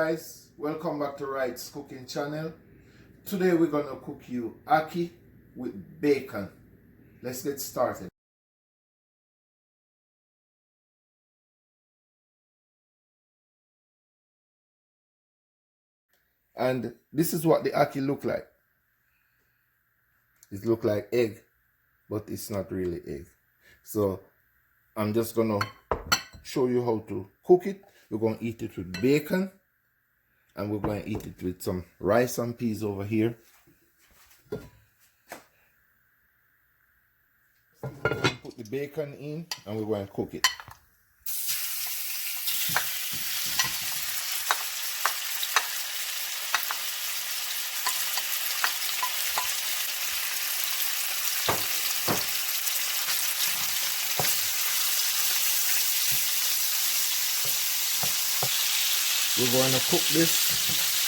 guys, welcome back to Wright's cooking channel. Today we're gonna cook you ackee with bacon. Let's get started. And this is what the ackee look like. It look like egg, but it's not really egg. So I'm just gonna show you how to cook it. We're gonna eat it with bacon, and we're going to eat it with some rice and peas over here. Put the bacon in and we're going to cook it. We're going to cook this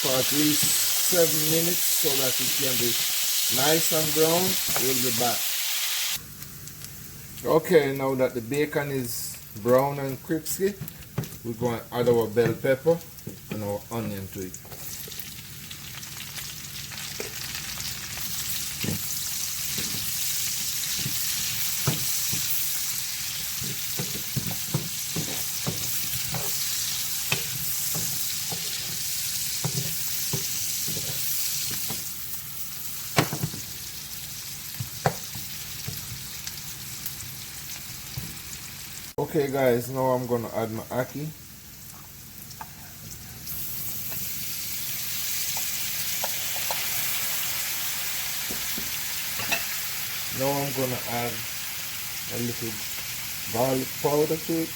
for at least 7 minutes so that it can be nice and brown. We'll be back. Okay, now that the bacon is brown and crispy, we're going to add our bell pepper and our onion to it. Okay guys, now I'm gonna add my ackee. Now I'm gonna add a little garlic powder to it.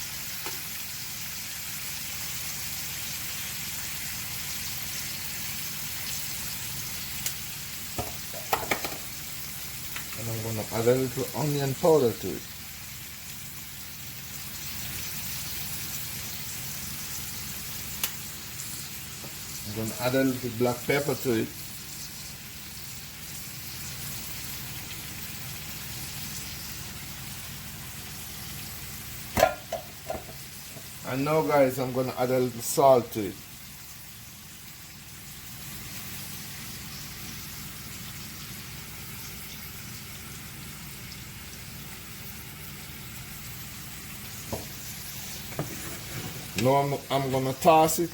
And I'm gonna add a little onion powder to it. I'm going to add a little black pepper to it. And now guys, I'm going to add a little salt to it. Now I'm going to toss it,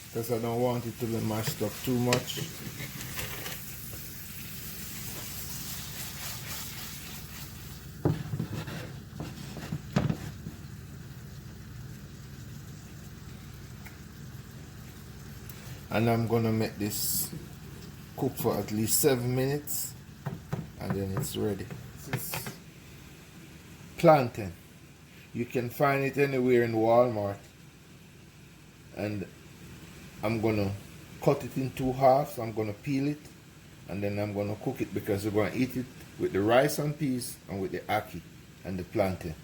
because I don't want it to be mashed up too much. And I'm gonna make this cook for at least 7 minutes, and then it's ready. This is plantain. You can find it anywhere in Walmart. And I'm gonna cut it in 2 halves. I'm gonna peel it, and then I'm gonna cook it, because we're gonna eat it with the rice and peas and with the ackee and the plantain.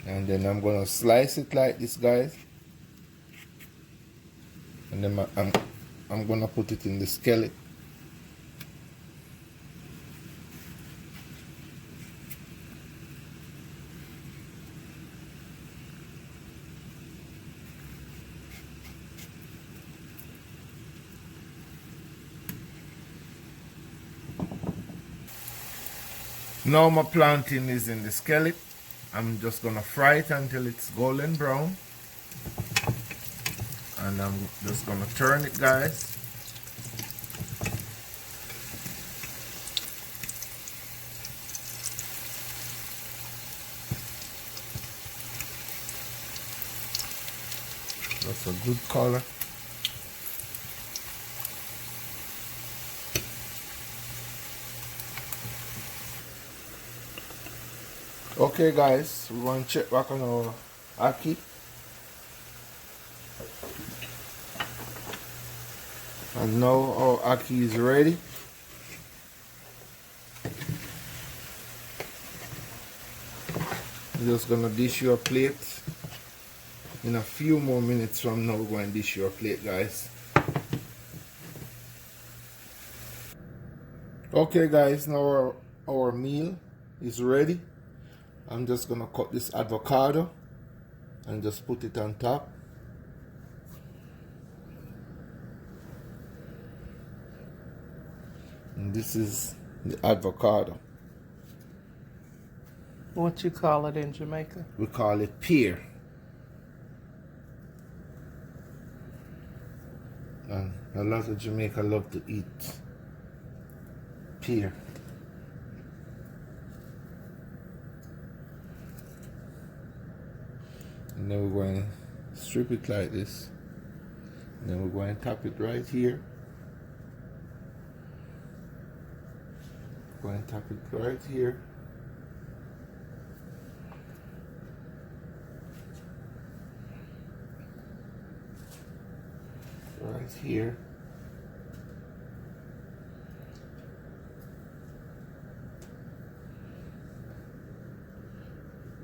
And then I'm gonna slice it like this, guys. And then I'm gonna put it in the skillet. Now my plantain is in the skillet. I'm just gonna fry it until it's golden brown, and I'm just gonna turn it, guys. That's a good color. Okay guys, we want to check back on our ackee. And now our ackee is ready. I'm just gonna dish you a plate In a few more minutes from now, we're going to dish your plate, guys. Okay, guys, now our meal is ready. I'm just gonna cut this avocado and just put it on top. And this is the avocado. What you call it in Jamaica? We call it pear. And a lot of Jamaica love to eat pear. And then we're going to strip it like this. And then we're going to tap it right here. Going to tap it right here. Right here.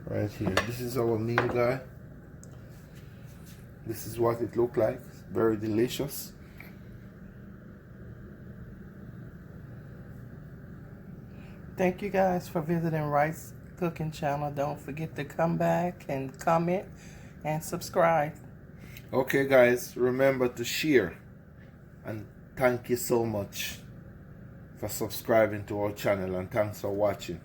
Right here. This is our meal, guy. This is what it looked like. Very delicious. Thank you guys for visiting Wright's cooking channel. Don't forget to come back and comment and subscribe. Okay, guys, remember to share, and thank you so much for subscribing to our channel, and thanks for watching.